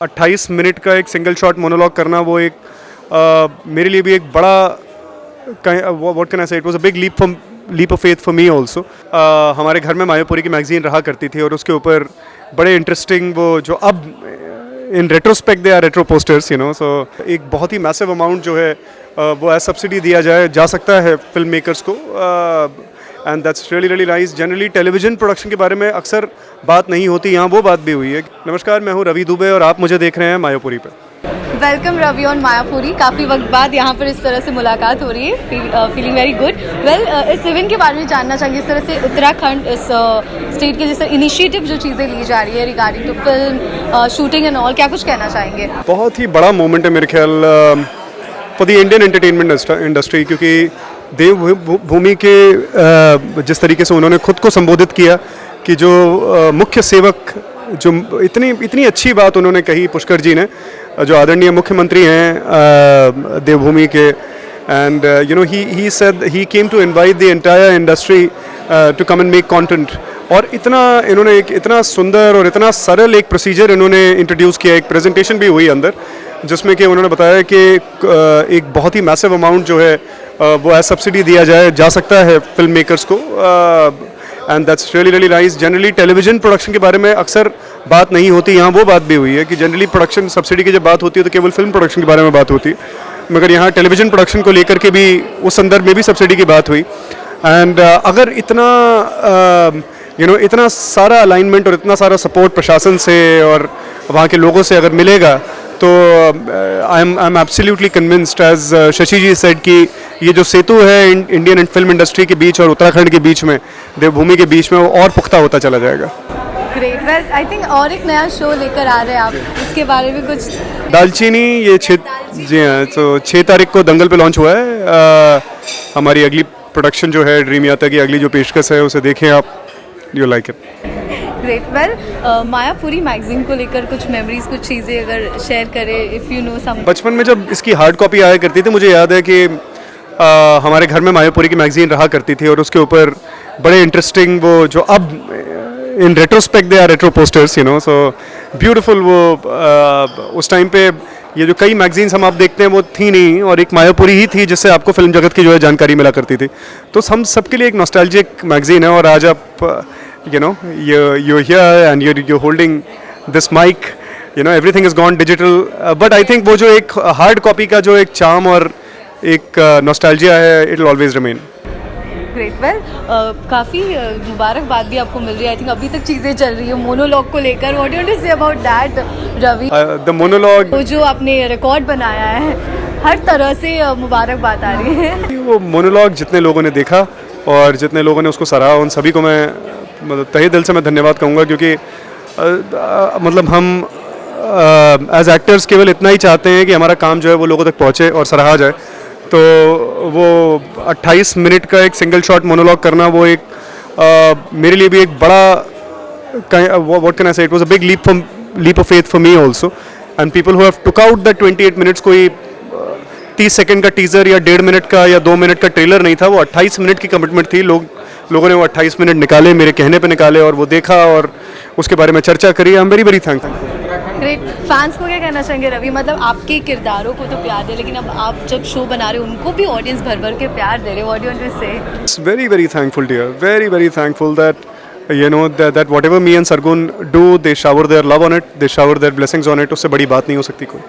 28 minute का एक single shot monologue करना वो एक मेरे लिए भी एक बड़ा what can I say, it was a big leap of faith for me also. हमारे घर में मायापुरी की मैगजीन रहा करती थी और उसके ऊपर बड़े इंटरेस्टिंग वो जो अब in retrospect they are retro posters you know, so एक बहुत ही मैसिव अमाउंट जो है वो एज सब्सिडी दिया जा सकता है फिल्म मेकर्स को, and that's really nice. Generally television production के बारे में अक्सर बात नहीं होती, यहाँ वो बात भी हुई है। नमस्कार, मैं हूँ रवि दुबे और आप मुझे देख रहे हैं मायापुरी पे। Welcome Ravi on Mayapuri. काफ़ी वक्त बाद यहाँ पर इस तरह से मुलाकात हो रही है, फीलिंग वेरी गुड। वेल, इस इवेंट के बारे में जानना चाहेंगे, इस तरह से उत्तराखंड इस स्टेट के जैसे इनिशिएटिव जो चीज़ें ली जा रही है regarding to film shooting and all, क्या कुछ कहना चाहेंगे? बहुत ही बड़ा मोमेंट है मेरे ख्याल for the Indian entertainment industry, क्योंकि देवभूमि के जिस तरीके से उन्होंने खुद को संबोधित किया कि जो मुख्य सेवक, जो इतनी अच्छी बात उन्होंने कही पुष्कर जी ने, जो आदरणीय मुख्यमंत्री हैं देवभूमि के, and you know he said he came to invite the entire industry to come and make content. और इन्होंने एक इतना सुंदर और इतना सरल एक प्रोसीजर इन्होंने इंट्रोड्यूस किया, एक प्रेजेंटेशन भी हुई अंदर, जिसमें कि उन्होंने बताया कि एक बहुत ही मैसिव अमाउंट जो है वो एज सब्सिडी दिया जा सकता है फिल्म मेकर्स को, and that's really nice. Generally television production के बारे में अक्सर बात नहीं होती, यहाँ वो बात भी हुई है कि जनरली प्रोडक्शन सब्सिडी की जब बात होती है तो केवल फिल्म प्रोडक्शन के बारे में बात होती है, मगर यहाँ टेलीविजन प्रोडक्शन को लेकर के भी उस संदर्भ में भी सब्सिडी की बात हुई। एंड अगर इतना इतना सारा अलाइनमेंट और इतना सारा सपोर्ट प्रशासन से और वहाँ के लोगों से अगर मिलेगा तो I am absolutely convinced, as Shashi ji said, कि ये जो सेतु है इंडियन फिल्म इंडस्ट्री के बीच और उत्तराखंड के बीच में, देवभूमि के बीच में, वो और पुख्ता होता चला जाएगा। ग्रेट। वेल, आई थिंक और एक नया शो लेकर आ रहे हैं आप, इसके बारे में कुछ? दालचीनी, ये जी हाँ, तो 6 तारीख को दंगल पे लॉन्च हुआ है। हमारी अगली प्रोडक्शन जो है ड्रीम यात्रा की अगली जो पेशकश है उसे देखें आप, you like it. Great. Well, Mayapuri magazine को लेकर कुछ मेमोरीज, कुछ चीज़ें अगर शेयर करें, इफ़ यू नो सम। बचपन में जब इसकी हार्ड कॉपी आया करती थी, मुझे याद है कि हमारे घर में मायापुरी की मैगजीन रहा करती थी और उसके ऊपर बड़े इंटरेस्टिंग वो जो अब in retrospect they are retro posters you know, so beautiful. वो उस टाइम पे ये जो कई मैगजीन्स हम आप देखते हैं वो थी नहीं, और एक मायापुरी ही थी जिससे आपको फिल्म जगत की जो है जानकारी मिला करती थी। तो हम सबके लिए एक नॉस्टैल्जिक मैगजीन है, और आज आप you know you're here and you're holding this mic, you know everything has gone digital, but I think वो जो एक hard copy का जो एक charm और एक nostalgia है, it will always remain. Great. Well, काफ़ी मुबारकबाद भी आपको मिल रही है, आई थिंक अभी तक चीज़ें चल रही है मोनोलॉग को लेकर। What do you want to say about that, Ravi? The monologue, वो जो आपने रिकॉर्ड बनाया है, हर तरह से मुबारकबाद आ रही है। वो मोनोलॉग जितने लोगों ने देखा और जितने लोगों ने उसको सराहा, उन सभी को मैं मतलब तहे दिल से मैं धन्यवाद कहूँगा, क्योंकि मतलब हम एज एक्टर्स केवल इतना ही चाहते हैं कि हमारा काम जो है वो लोगों तक पहुँचे और सराहा जाए। तो वो 28 मिनट का एक सिंगल शॉट मोनोलॉग करना वो एक मेरे लिए भी एक बड़ा what can I say, it was a big leap of faith for me also, and people who have took out the 28 minutes. कोई 30 सेकंड का टीज़र या 1.5 मिनट का या 2 मिनट का ट्रेलर नहीं था, वो 28 मिनट की कमिटमेंट थी। लोगों ने वो 28 मिनट निकाले, मेरे कहने पे निकाले, और वो देखा और उसके बारे में चर्चा करी। I am very thankful. Great. Fans को क्या कहना चाहेंगे रवि? मतलब आपके किरदारों को तो प्यार दे, लेकिन अब आप जब शो बना रहे हो उनको भी ऑडियंस भर भर के प्यार दे रहे हो। What do you want to say? It's very thankful dear, very thankful that you know that whatever me and Sargun do, they shower their love on it, they shower their blessings on it। उससे बड़ी बात नहीं हो सकती कोई।